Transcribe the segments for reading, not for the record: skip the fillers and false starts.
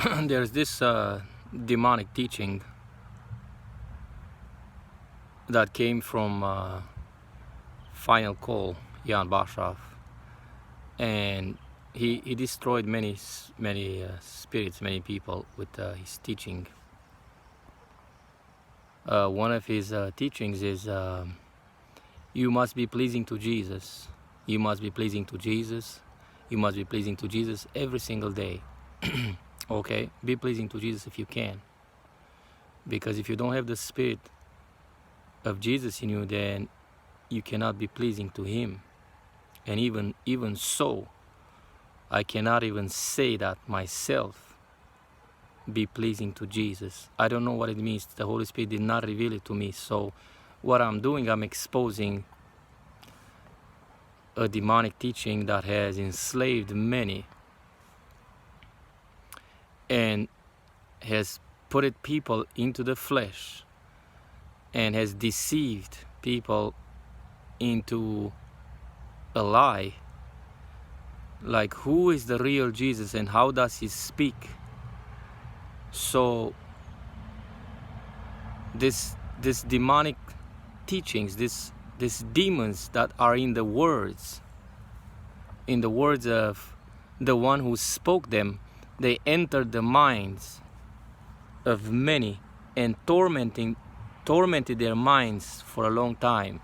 there's this demonic teaching that came from Final Call, Jan Bashav, and he destroyed many spirits, many people with his teaching. One of his teachings is you must be pleasing to Jesus. You must be pleasing to Jesus. You must be pleasing to Jesus every single day. Okay, be pleasing to Jesus if you can, because if you don't have the Spirit of Jesus in you, then you cannot be pleasing to Him. And even so, I cannot even say that myself, be pleasing to Jesus. I don't know what it means. The Holy Spirit did not reveal it to me. So what I'm doing, I'm exposing a demonic teaching that has enslaved many and has put people into the flesh and has deceived people into a lie. Like, who is the real Jesus and how does He speak? So this demonic teachings, these demons that are in the words of the one who spoke them, they entered the minds of many and tormented their minds for a long time.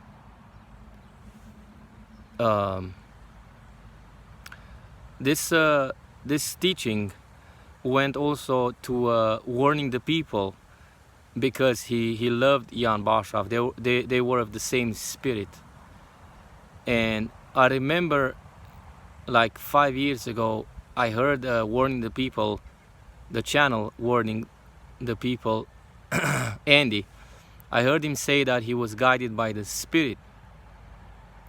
This teaching went also to warning the people, because he loved Jan Bashav. They were of the same spirit. And I remember, like 5 years ago, I heard warning the people, the channel warning the people, Andy. I heard him say that he was guided by the Spirit,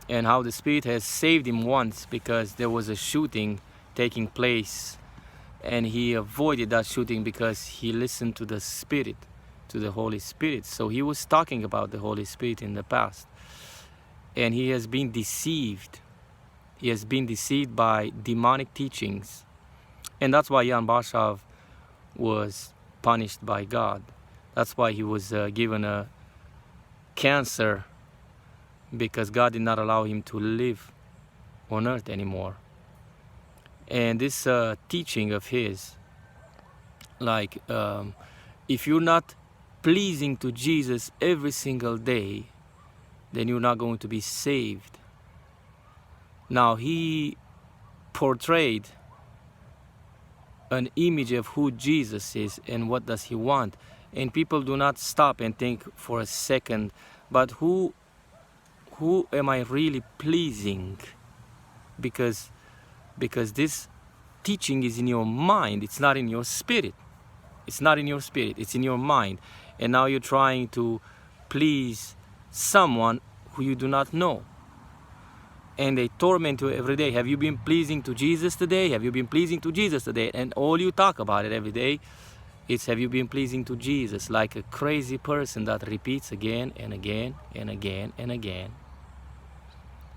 and how the Spirit has saved him once because there was a shooting taking place, and he avoided that shooting because he listened to the Spirit, to the Holy Spirit. So he was talking about the Holy Spirit in the past, and he has been deceived. He has been deceived by demonic teachings, and that's why Jan Bashav was punished by God. That's why he was given a cancer, because God did not allow him to live on earth anymore. And this teaching of his, like, if you're not pleasing to Jesus every single day, then you're not going to be saved. Now, he portrayed an image of who Jesus is and what does He want. And people do not stop and think for a second, but who am I really pleasing? Because this teaching is in your mind, it's not in your spirit. It's not in your spirit, it's in your mind. And now you're trying to please someone who you do not know. And they torment you every day. Have you been pleasing to Jesus today? Have you been pleasing to Jesus today? And all you talk about it every day, it's have you been pleasing to Jesus? Like a crazy person that repeats again and again and again and again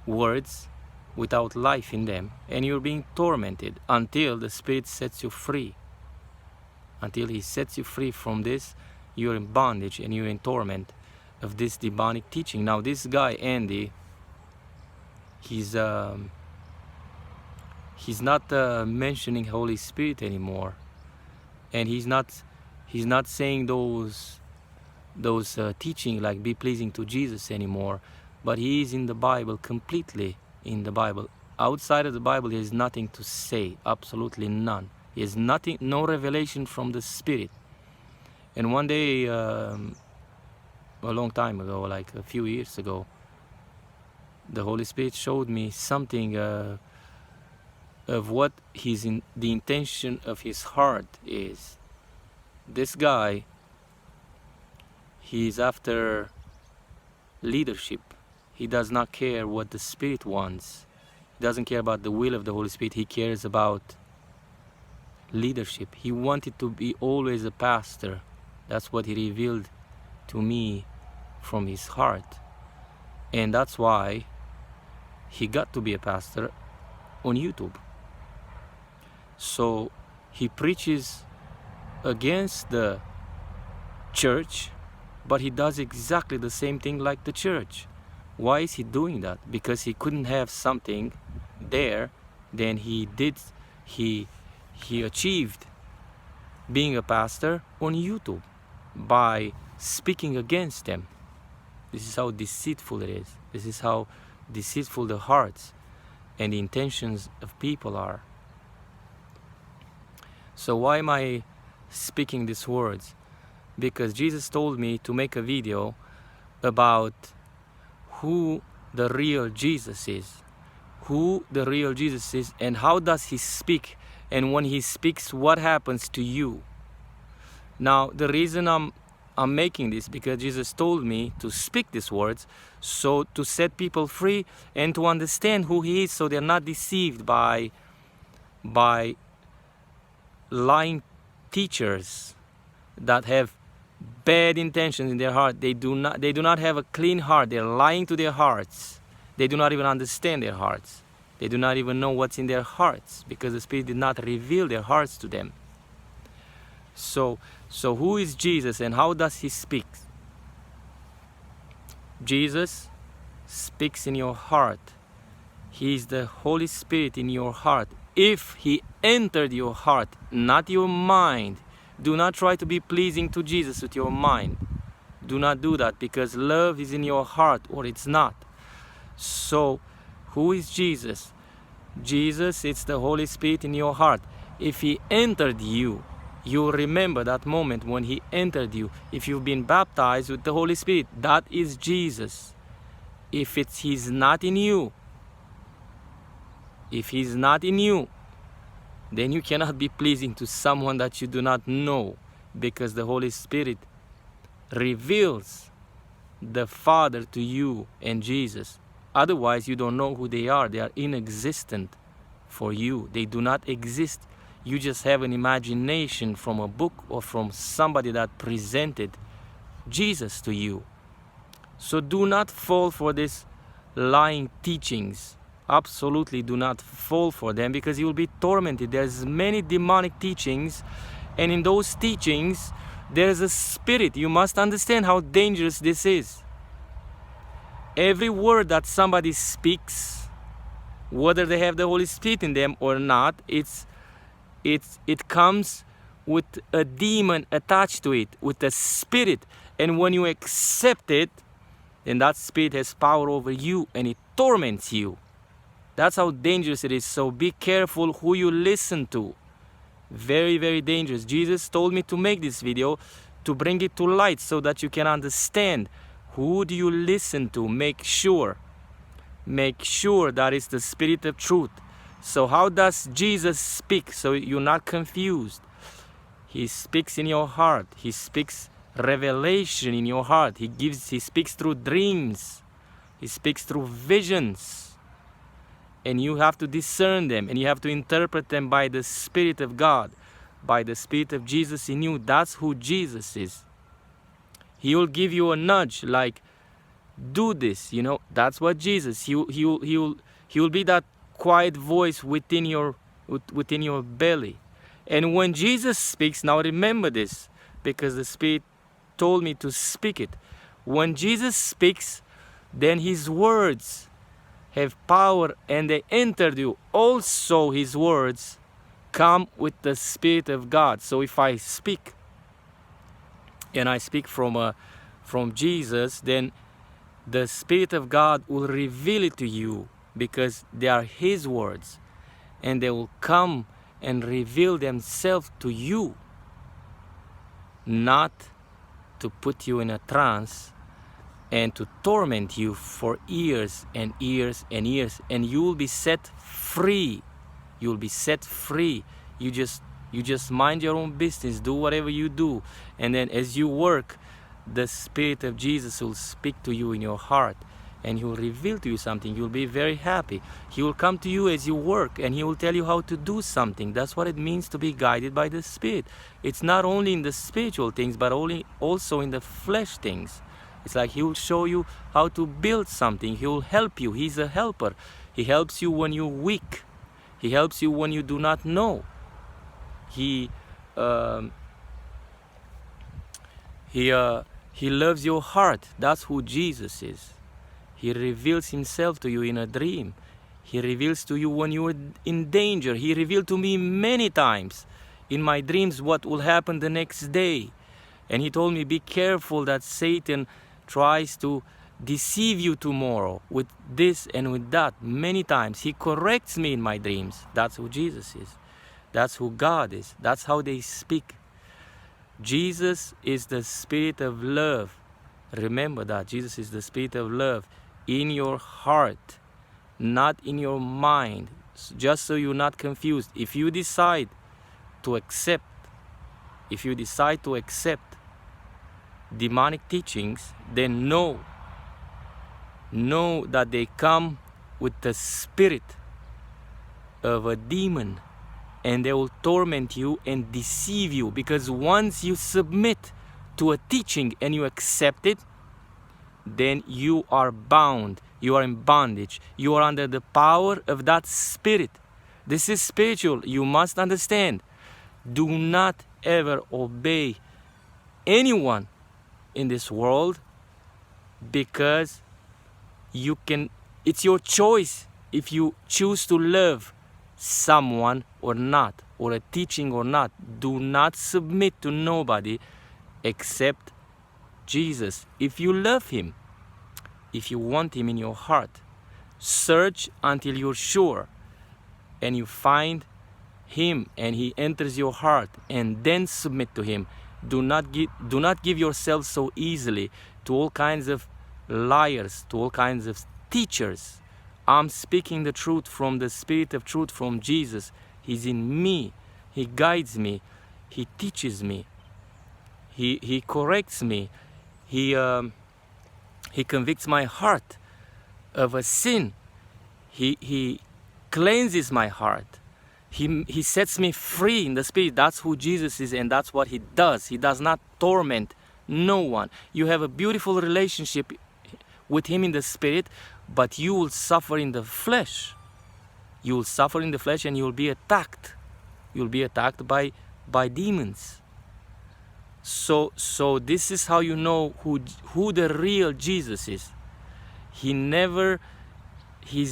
words without life in them. And you're being tormented until the Spirit sets you free. Until He sets you free from this, you're in bondage and you're in torment of this demonic teaching. Now this guy, Andy, he's not mentioning Holy Spirit anymore, and he's not saying those teaching like be pleasing to Jesus anymore, but he is in the Bible, completely in the Bible. Outside of the Bible, he has nothing to say, absolutely none. He has nothing, no revelation from the Spirit. And one day, a long time ago, like a few years ago, the Holy Spirit showed me something of what the intention of his heart is. This guy, he's after leadership. He does not care what the Spirit wants. He doesn't care about the will of the Holy Spirit. He cares about leadership. He wanted to be always a pastor. That's what he revealed to me from his heart. And that's why he got to be a pastor on YouTube. So he preaches against the church, but he does exactly the same thing like the church. Why is he doing that? Because he couldn't have something there, then he achieved being a pastor on YouTube by speaking against them. This is how deceitful it is. This is how deceitful the hearts and the intentions of people are. So why am I speaking these words? Because Jesus told me to make a video about who the real Jesus is. Who the real Jesus is and how does he speak, and when he speaks, what happens to you. Now the reason I'm making this, because Jesus told me to speak these words, so to set people free and to understand who he is, so they're not deceived by lying teachers that have bad intentions in their heart. They do not have a clean heart. They're lying to their hearts. They do not even understand their hearts. They do not even know what's in their hearts, because the Spirit did not reveal their hearts to them. So who is Jesus and how does he speak? Jesus speaks in your heart. He is the Holy Spirit in your heart. If he entered your heart, not your mind, do not try to be pleasing to Jesus with your mind. Do not do that, because love is in your heart or it's not. So who is Jesus? Jesus, it's the Holy Spirit in your heart. If he entered you, you remember that moment when he entered you. If you've been baptized with the Holy Spirit, that is Jesus. If he's not in you, then you cannot be pleasing to someone that you do not know, because the Holy Spirit reveals the Father to you and Jesus. Otherwise, you don't know who they are. They are inexistent for you. They do not exist. You just have an imagination from a book or from somebody that presented Jesus to you. So do not fall for these lying teachings. Absolutely do not fall for them, because you will be tormented. There's many demonic teachings, and in those teachings there's a spirit. You must understand how dangerous this is. Every word that somebody speaks, whether they have the Holy Spirit in them or not, it comes with a demon attached to it, with a spirit. And when you accept it, then that spirit has power over you and it torments you. That's how dangerous it is. So be careful who you listen to. Very, very dangerous. Jesus told me to make this video to bring it to light so that you can understand who do you listen to. Make sure that it's the Spirit of truth. So how does Jesus speak? So you're not confused. He speaks in your heart. He speaks revelation in your heart. He speaks through dreams. He speaks through visions. And you have to discern them, and you have to interpret them by the Spirit of God, by the Spirit of Jesus in you. That's who Jesus is. He will give you a nudge, like, do this, you know. That's what Jesus. He will be that quiet voice within your belly. And when Jesus speaks, now remember this, because the Spirit told me to speak it. When Jesus speaks, then his words have power and they entered you. Also his words come with the Spirit of God. So if I speak, and I speak from Jesus, then the Spirit of God will reveal it to you, because they are his words, and they will come and reveal themselves to you, not to put you in a trance and to torment you for years and years and years. And you will be set free. You will be set free. You just mind your own business, do whatever you do, and then as you work, the Spirit of Jesus will speak to you in your heart, and he will reveal to you something. You'll be very happy. He will come to you as you work, and he will tell you how to do something. That's what it means to be guided by the Spirit. It's not only in the spiritual things, but also in the flesh things. It's like he will show you how to build something. He will help you. He's a helper. He helps you when you're weak. He helps you when you do not know. He He loves your heart. That's who Jesus is. He reveals himself to you in a dream. He reveals to you when you are in danger. He revealed to me many times in my dreams what will happen the next day. And he told me, be careful that Satan tries to deceive you tomorrow with this and with that. Many times he corrects me in my dreams. That's who Jesus is. That's who God is. That's how they speak. Jesus is the spirit of love. Remember that. Jesus is the spirit of love in your heart, not in your mind. Just so you're not confused. If you decide to accept demonic teachings, then know that they come with the spirit of a demon, and they will torment you and deceive you, because once you submit to a teaching and you accept it, then you are bound, you are in bondage, you are under the power of that spirit. This is spiritual. You must understand. Do not ever obey anyone in this world, because it's your choice if you choose to love someone or not, or a teaching or not. Do not submit to nobody except Jesus. If you love him, if you want him in your heart, search until you're sure and you find him and he enters your heart, and then submit to him. Do not give yourself so easily to all kinds of liars, to all kinds of teachers. I'm speaking the truth from the Spirit of truth, from Jesus. He's in me. He guides me. He teaches me. He corrects me. He convicts my heart of a sin. He cleanses my heart. He sets me free in the Spirit. That's who Jesus is, and that's what he does. He does not torment no one. You have a beautiful relationship with him in the Spirit, but you will suffer in the flesh. You will suffer in the flesh, and you will be attacked. You'll be attacked by demons. So this is how you know who the real Jesus is. His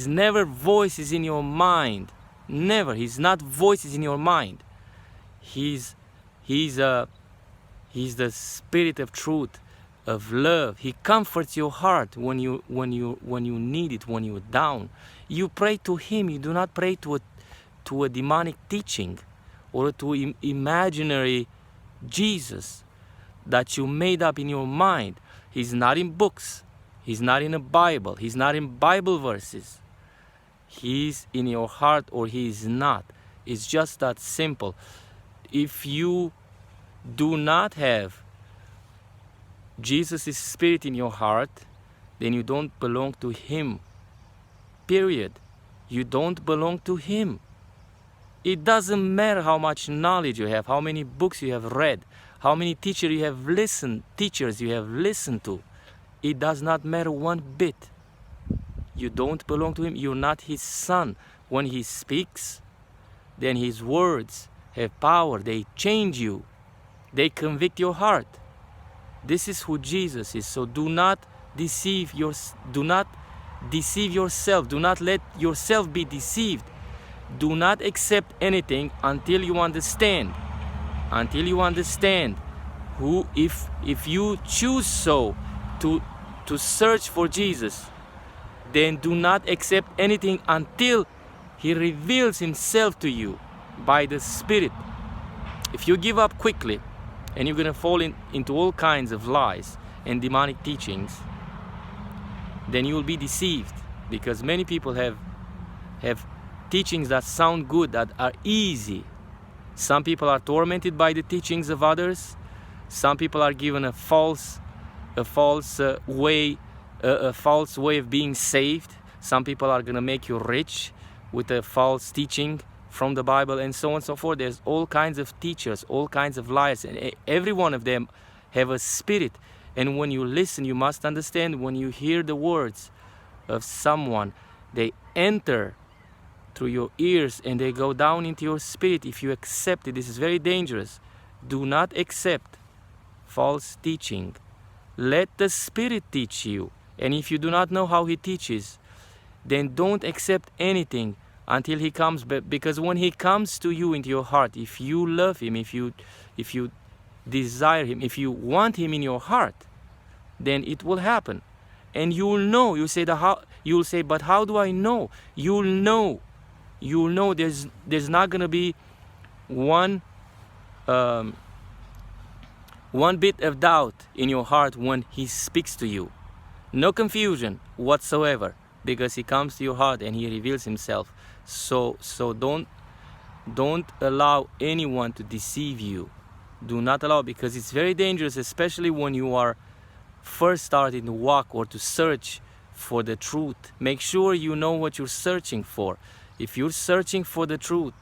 never voice is in your mind. Never. He's not voices in your mind. He's the Spirit of truth, of love. He comforts your heart when you need it, when you're down. You pray to him. You do not pray to a demonic teaching or to imaginary Jesus that you made up in your mind. He's not in books. He's not in a Bible. He's not in Bible verses. He's in your heart, or he is not. It's just that simple. If you do not have Jesus' Spirit in your heart, then you don't belong to him. Period. You don't belong to him. It doesn't matter how much knowledge you have, how many books you have read, how many teachers you have listened to. It does not matter one bit. You don't belong to him. You're not his son. When he speaks, then his words have power. They change you. They convict your heart. This is who Jesus is. So do not deceive yourself. Do not let yourself be deceived. Do not accept anything until you understand. Until you understand who, if you choose so to search for Jesus, then do not accept anything until he reveals himself to you by the Spirit. If you give up quickly, and you're going to fall into all kinds of lies and demonic teachings, then you will be deceived, because many people have teachings that sound good, that are easy. Some people are tormented by the teachings of others. Some people are given a false way of being saved. Some people are going to make you rich with a false teaching from the Bible, and so on and so forth. There's all kinds of teachers, all kinds of liars, and every one of them have a spirit. And when you listen, you must understand, when you hear the words of someone, they enter through your ears and they go down into your spirit. If you accept it, this is very dangerous. Do not accept false teaching. Let the Spirit teach you. And if you do not know how He teaches, then don't accept anything until He comes. Because when He comes to you into your heart, if you love Him, if you desire Him, if you want Him in your heart, then it will happen. And you will know. You will say, but how do I know? You'll know. You'll know. There's not gonna be one bit of doubt in your heart when He speaks to you. No confusion whatsoever, because He comes to your heart and He reveals Himself. So don't allow anyone to deceive you. Do not allow, because it's very dangerous, especially when you are first starting to walk or to search for the truth. Make sure you know what you're searching for. If you're searching for the truth,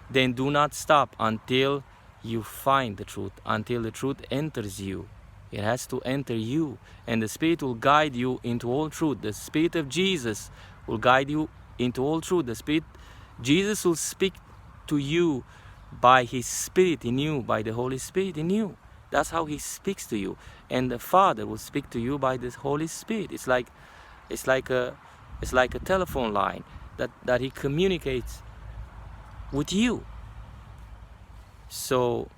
then do not stop until you find the truth, until the truth enters you. It has to enter you, and the Spirit will guide you into all truth. The Spirit of Jesus will guide you into all truth. Jesus will speak to you by His Spirit in you, by the Holy Spirit in you. That's how He speaks to you. And the Father will speak to you by the Holy Spirit. It's like a telephone line that He communicates with you. So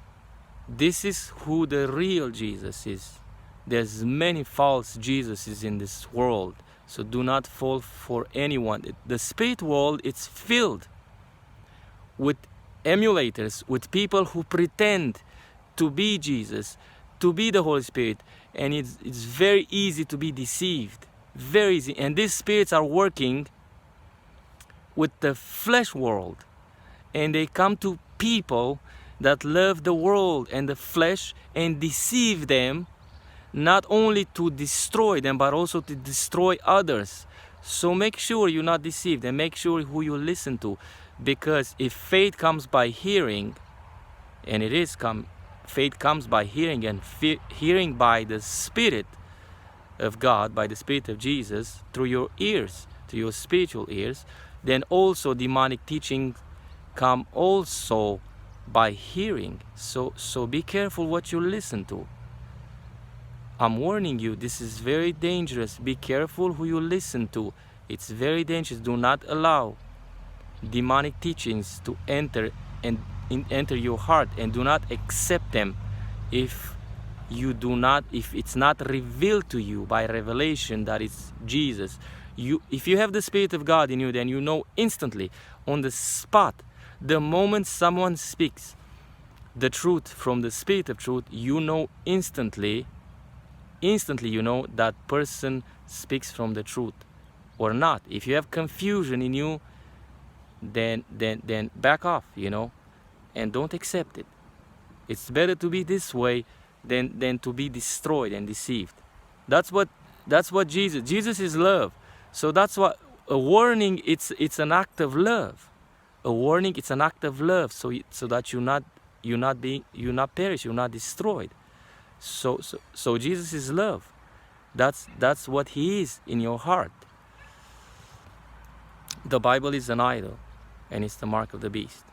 this is who the real Jesus is. There's many false Jesuses in this world, so do not fall for anyone. The spirit world, it's filled with emulators, with people who pretend to be Jesus, to be the Holy Spirit, and it's very easy to be deceived, very easy. And these spirits are working with the flesh world, and they come to people that love the world and the flesh and deceive them, not only to destroy them but also to destroy others. So make sure you're not deceived, and make sure who you listen to, because if faith comes by hearing, and faith comes by hearing, and hearing by the Spirit of God, by the Spirit of Jesus, through your ears, to your spiritual ears, then also demonic teaching come also by hearing. So be careful what you listen to. I'm warning you, this is very dangerous. Be careful who you listen to. It's very dangerous. Do not allow demonic teachings to enter your heart, and do not accept them if it's not revealed to you by revelation that it's Jesus. If you have the Spirit of God in you, then you know instantly, on the spot, the moment someone speaks the truth from the Spirit of truth, you know instantly you know that person speaks from the truth or not. If you have confusion in you, then back off, and don't accept it. It's better to be this way than to be destroyed and deceived. That's what Jesus is love. So that's what a warning, it's an act of love. A warning, it's an act of love, so that you not perish, you're not destroyed. So Jesus is love. That's what He is in your heart. The Bible is an idol, and it's the mark of the beast.